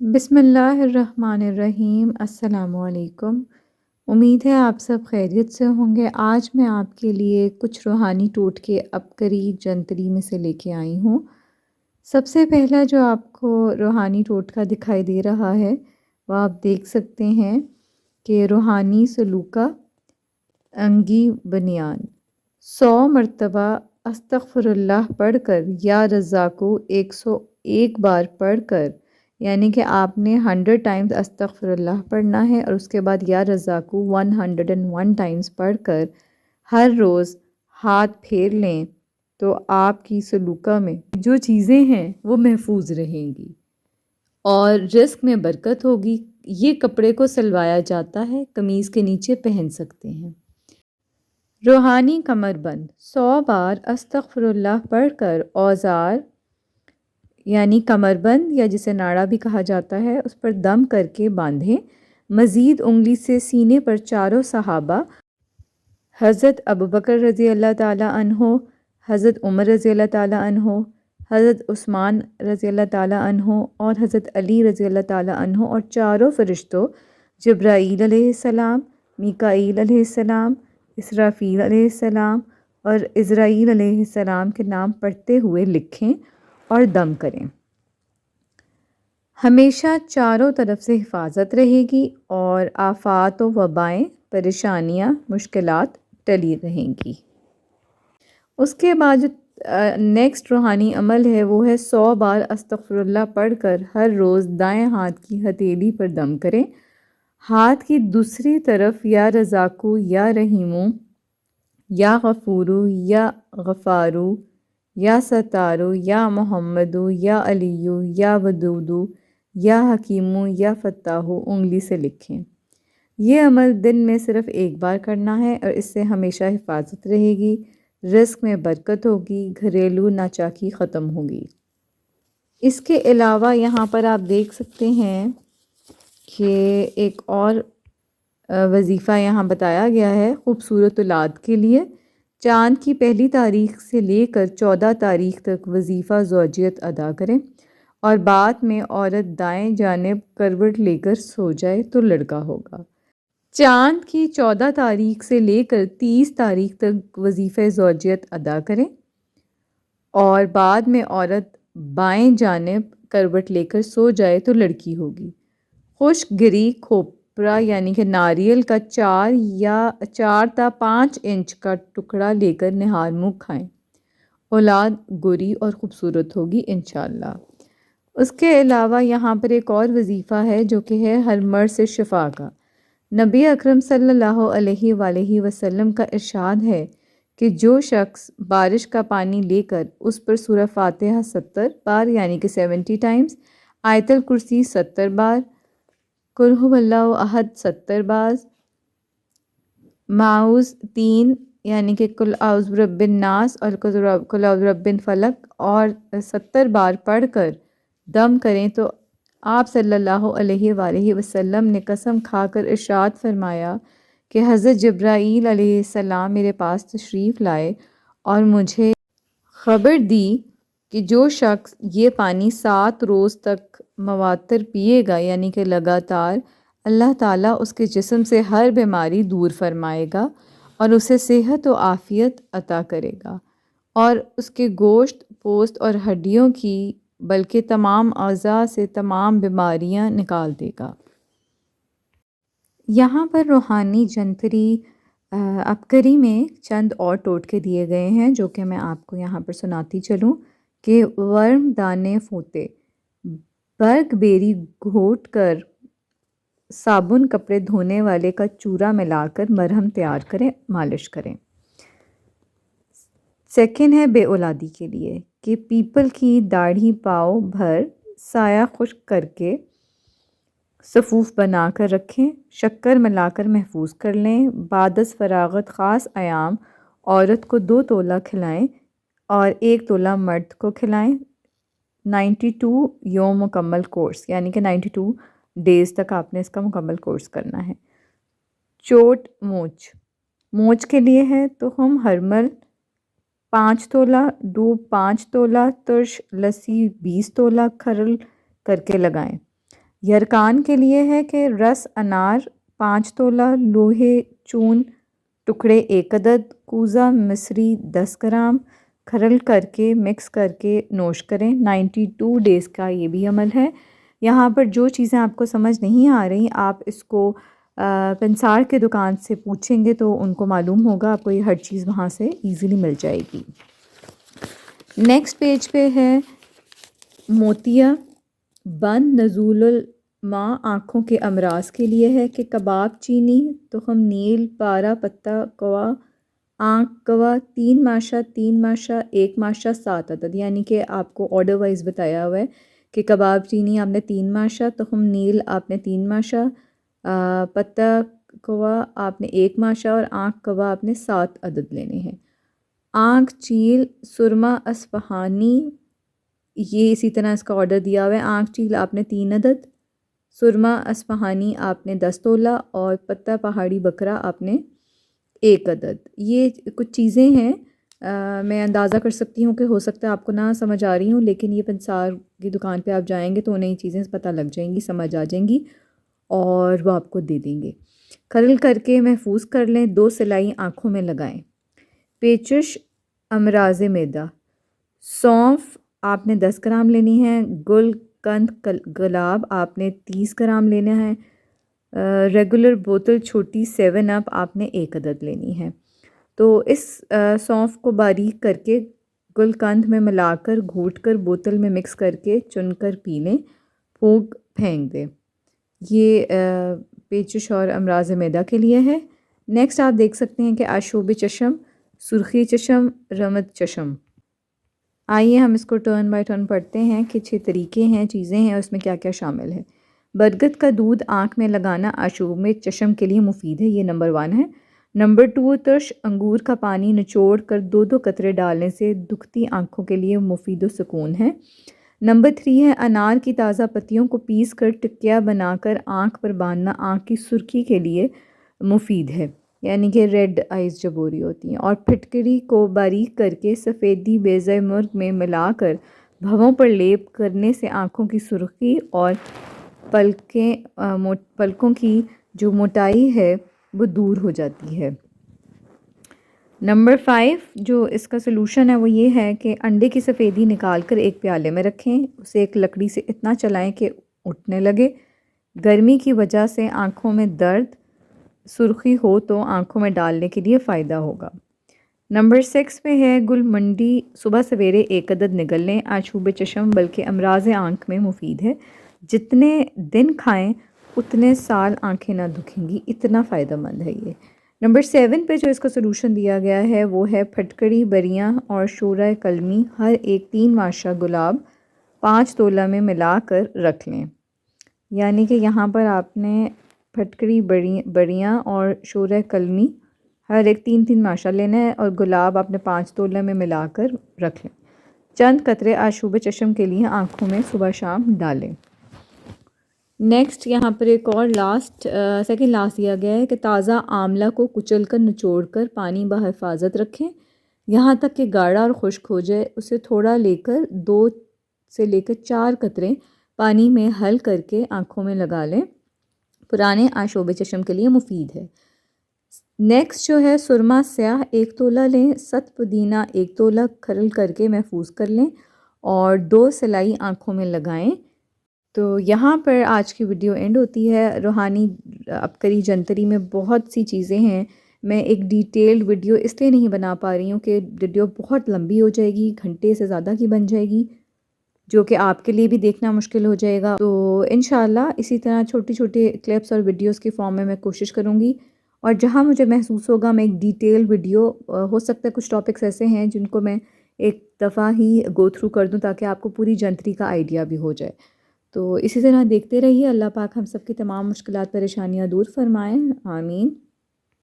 بسم اللہ الرحمن الرحیم۔ السلام علیکم۔ امید ہے آپ سب خیریت سے ہوں گے۔ آج میں آپ کے لیے کچھ روحانی ٹوٹکے عبقری جنتری میں سے لے کے آئی ہوں۔ سب سے پہلا جو آپ کو روحانی ٹوٹکا دکھائی دے رہا ہے وہ آپ دیکھ سکتے ہیں کہ روحانی سلوکہ انگی بنیان 100 مرتبہ استغفر اللہ پڑھ کر یا رزاقو 101 بار پڑھ کر، یعنی کہ آپ نے 100 ٹائمز استغفر اللہ پڑھنا ہے اور اس کے بعد یا رزاقو 101 ٹائمز پڑھ کر ہر روز ہاتھ پھیر لیں تو آپ کی سلوکہ میں جو چیزیں ہیں وہ محفوظ رہیں گی اور رزق میں برکت ہوگی۔ یہ کپڑے کو سلوایا جاتا ہے، قمیض کے نیچے پہن سکتے ہیں۔ روحانی کمر بند 100 بار استغفر اللہ پڑھ کر اوزار یعنی کمر بند یا جسے ناڑا بھی کہا جاتا ہے اس پر دم کر کے باندھیں۔ مزید انگلی سے سینے پر چاروں صحابہ حضرت ابوبکر رضی اللہ تعالیٰ عنہ، حضرت عمر رضی اللہ تعالیٰ عنہ، حضرت عثمان رضی اللہ تعالیٰ عنہ اور حضرت علی رضی اللہ تعالیٰ عنہ اور چاروں فرشتوں جبرائیل علیہ السلام، میکائیل علیہ السلام، اسرافیل علیہ السلام اور عزرائیل علیہ السلام کے نام پڑھتے ہوئے لکھیں اور دم کریں۔ ہمیشہ چاروں طرف سے حفاظت رہے گی اور آفات و وبائیں، پریشانیاں، مشکلات ٹلی رہیں گی۔ اس کے بعد جو نیکسٹ روحانی عمل ہے وہ ہے 100 بار استغفر اللہ پڑھ کر ہر روز دائیں ہاتھ کی ہتھیلی پر دم کریں۔ ہاتھ کی دوسری طرف یا رزاقو یا رحیمو یا غفورو یا غفارو یا ستارو یا محمدو یا علیو یا ودودو یا حکیمو یا فتاحو انگلی سے لکھیں۔ یہ عمل دن میں صرف ایک بار کرنا ہے اور اس سے ہمیشہ حفاظت رہے گی، رزق میں برکت ہوگی، گھریلو ناچاکی ختم ہوگی۔ اس کے علاوہ یہاں پر آپ دیکھ سکتے ہیں کہ ایک اور وظیفہ یہاں بتایا گیا ہے خوبصورت اولاد کے لیے۔ چاند کی پہلی تاریخ سے لے کر 14 تاریخ تک وظیفہ زوجیت ادا کریں اور بعد میں عورت دائیں جانب کروٹ لے کر سو جائے تو لڑکا ہوگا۔ چاند کی 14 تاریخ سے لے کر 30 تاریخ تک وظیفہ زوجیت ادا کریں اور بعد میں عورت بائیں جانب کروٹ لے کر سو جائے تو لڑکی ہوگی۔ خشک گری کھوپرا یعنی کہ ناریل کا 4 تا 5 انچ کا ٹکڑا لے کر نہار منہ کھائیں، اولاد گوری اور خوبصورت ہوگی انشاءاللہ۔ اس کے علاوہ یہاں پر ایک اور وظیفہ ہے جو کہ ہے ہر مرض سے شفا کا۔ نبی اکرم صلی اللہ علیہ وآلہ وسلم کا ارشاد ہے کہ جو شخص بارش کا پانی لے کر اس پر سورہ فاتحہ 70 بار یعنی کہ 70 ٹائمز، آیت الکرسی 70 بار، قل ھو اللہ احد 70 بار، معوذ 3 یعنی کہ قل اعوذ برب الناس اور قل اعوذ برب الفلق اور 70 بار پڑھ کر دم کریں تو آپ صلی اللہ علیہ وآلہ وسلم نے قسم کھا کر ارشاد فرمایا کہ حضرت جبرائیل علیہ السلام میرے پاس تشریف لائے اور مجھے خبر دی کہ جو شخص یہ پانی 7 روز تک مواتر پیے گا یعنی کہ لگاتار، اللہ تعالیٰ اس کے جسم سے ہر بیماری دور فرمائے گا اور اسے صحت و عافیت عطا کرے گا اور اس کے گوشت، پوست اور ہڈیوں کی بلکہ تمام اعضاء سے تمام بیماریاں نکال دے گا۔ یہاں پر روحانی جنتری عبقری میں چند اور ٹوٹکے دیے گئے ہیں جو کہ میں آپ کو یہاں پر سناتی چلوں کہ ورم دانے فوتے، برگ بیری گھوٹ کر صابن کپڑے دھونے والے کا چورا ملا کر مرہم تیار کریں، مالش کریں۔ سیکنڈ ہے بے اولادی کے لیے کہ پیپل کی داڑھی پاؤ بھر سایہ خشک کر کے صفوف بنا کر رکھیں، شکر ملا کر محفوظ کر لیں، بعد از فراغت خاص ایام عورت کو 2 تولہ کھلائیں اور 1 تولہ مرد کو کھلائیں۔ 92 یوم مکمل کورس یعنی کہ 92 ڈیز تک آپ نے اس کا مکمل کورس کرنا ہے۔ چوٹ مونچھ کے لیے ہے تو ہم ہرمل 5 تولہ، ڈوب 5 تولہ، ترش لسی 20 تولہ کھرل کر کے لگائیں۔ یہ ارکان کے لیے ہے کہ رس انار 5 تولہ، لوہے چون ٹکڑے 1 عدد، کوزہ مصری 10 گرام، کھرل کر کے مکس کر کے نوش کریں۔ 92 ڈیز کا یہ بھی عمل ہے۔ یہاں پر جو چیزیں آپ کو سمجھ نہیں آ رہی آپ اس کو پنسار کے دکان سے پوچھیں گے تو ان کو معلوم ہوگا، آپ کو یہ ہر چیز وہاں سے ایزیلی مل جائے گی۔ نیکسٹ پیج پہ ہے موتیا بند نزول الماء آنکھوں کے امراض کے لیے ہے کہ کباب چینی تخم نیل پارا پتہ کوا آنکھ کوا 3 ماشا 3 ماشا 1 ماشا 7 عدد، یعنی کہ آپ کو آرڈر وائز بتایا ہوا ہے کہ کباب چینی آپ نے 3 ماشا، تخم نیل آپ نے 3 ماشا، پتہ کوا آپ نے 1 ماشا اور آنکھ کوا آپ نے 7 عدد لینے ہیں۔ آنکھ چیل سرما اصفہانی یہ اسی طرح اس کا آرڈر دیا ہوا ہے۔ آنکھ چیل آپ نے 3 عدد، سرما اصفہانی آپ نے 10 تولہ اور پتہ پہاڑی بکرا آپ نے 1 عدد۔ یہ کچھ چیزیں ہیں، میں اندازہ کر سکتی ہوں کہ ہو سکتا ہے آپ کو نہ سمجھ آ رہی ہوں، لیکن یہ پنسار کی دکان پہ آپ جائیں گے تو انہیں یہ چیزیں پتہ لگ جائیں گی، سمجھ آ جائیں گی اور وہ آپ کو دے دیں گے۔ کھرل کر کے محفوظ کر لیں، 2 سلائی آنکھوں میں لگائیں۔ پیچش امراض معدہ، سونف آپ نے 10 گرام لینی ہے، گل قند گلاب آپ نے 30 گرام لینا ہے، ریگولر بوتل چھوٹی 7 اپ آپ نے 1 عدد لینی ہے۔ تو اس سونف کو باریک کر کے گل قند میں ملا کر گھوٹ کر بوتل میں مکس کر کے چن کر پی لیں، پھونک پھینک دیں۔ یہ پیچش اور امراض معدہ کے لیے ہے۔ نیکسٹ آپ دیکھ سکتے ہیں کہ آشوب چشم، سرخی چشم، رمد چشم۔ آئیے ہم اس کو ٹرن بائی ٹرن پڑھتے ہیں کہ 6 طریقے ہیں، چیزیں ہیں، اس میں کیا کیا شامل ہے۔ برگد کا دودھ آنکھ میں لگانا آشوب چشم کے لیے مفید ہے، یہ نمبر 1 ہے۔ نمبر 2 ترش انگور کا پانی نچوڑ کر 2 قطرے ڈالنے سے دکھتی آنکھوں کے لیے مفید و سکون ہے۔ نمبر 3 ہے انار کی تازہ پتیوں کو پیس کر ٹکیا بنا کر آنکھ پر باندھنا آنکھ کی سرخی کے لیے مفید ہے، یعنی کہ ریڈ آئیز جب ہو رہی ہوتی ہیں۔ اور پھٹکری کو باریک کر کے سفیدی بیضۂ مرغ میں ملا کر بھووں پر لیپ کرنے سے آنکھوں کی سرخی اور پلکوں کی جو موٹائی ہے وہ دور ہو جاتی ہے۔ نمبر 5 جو اس کا سلوشن ہے وہ یہ ہے کہ انڈے کی سفیدی نکال کر ایک پیالے میں رکھیں، اسے ایک لکڑی سے اتنا چلائیں کہ اٹھنے لگے۔ گرمی کی وجہ سے آنکھوں میں درد سرخی ہو تو آنکھوں میں ڈالنے کے لیے فائدہ ہوگا۔ نمبر 6 پہ ہے گل منڈی، صبح سویرے 1 عدد نگل لیں، آشوب چشم بلکہ امراض آنکھ میں مفید ہے، جتنے دن کھائیں اتنے سال آنکھیں نہ دکھیں گی، اتنا فائدہ مند ہے یہ۔ نمبر 7 پہ جو اس کا سلوشن دیا گیا ہے وہ ہے پھٹکڑی بریاں اور شورہ قلمی ہر ایک 3 ماشا گلاب 5 تولہ میں ملا کر رکھ لیں، یعنی کہ یہاں پر آپ نے پھٹکڑی بریاں اور شورہ قلمی ہر ایک 3 ماشا لینا ہے اور گلاب آپ نے 5 تولہ میں ملا کر رکھ لیں۔ چند قطرے آشوب چشم کے لیے آنکھوں میں صبح شام ڈالیں۔ نیکسٹ یہاں پر ایک اور سیکنڈ لاسٹ دیا گیا ہے کہ تازہ آملہ کو کچل کر نچوڑ کر پانی بحفاظت رکھیں یہاں تک کہ گاڑھا اور خشک ہو جائے، اسے تھوڑا لے کر 2 سے لے کر 4 قطرے پانی میں حل کر کے آنکھوں میں لگا لیں، پرانے آشوب چشم کے لیے مفید ہے۔ نیکسٹ جو ہے سرما سیاہ 1 تولہ لیں، ست پودینہ 1 تولہ کھرل کر کے محفوظ کر لیں اور 2 سلائی آنکھوں میں لگائیں۔ تو یہاں پر آج کی ویڈیو اینڈ ہوتی ہے۔ روحانی عبقری جنتری میں بہت سی چیزیں ہیں، میں ایک ڈیٹیلڈ ویڈیو اس لیے نہیں بنا پا رہی ہوں کہ ویڈیو بہت لمبی ہو جائے گی، گھنٹے سے زیادہ کی بن جائے گی، جو کہ آپ کے لیے بھی دیکھنا مشکل ہو جائے گا۔ تو انشاءاللہ اسی طرح چھوٹی چھوٹی کلپس اور ویڈیوز کے فارم میں کوشش کروں گی، اور جہاں مجھے محسوس ہوگا میں ایک ڈیٹیل ویڈیو، ہو سکتا ہے کچھ ٹاپکس ایسے ہیں جن کو میں ایک دفعہ ہی گو تھرو کر دوں تاکہ آپ کو پوری جنتری کا آئیڈیا بھی ہو جائے۔ تو اسی طرح دیکھتے رہیے۔ اللہ پاک ہم سب کی تمام مشکلات پریشانیاں دور فرمائیں، آمین۔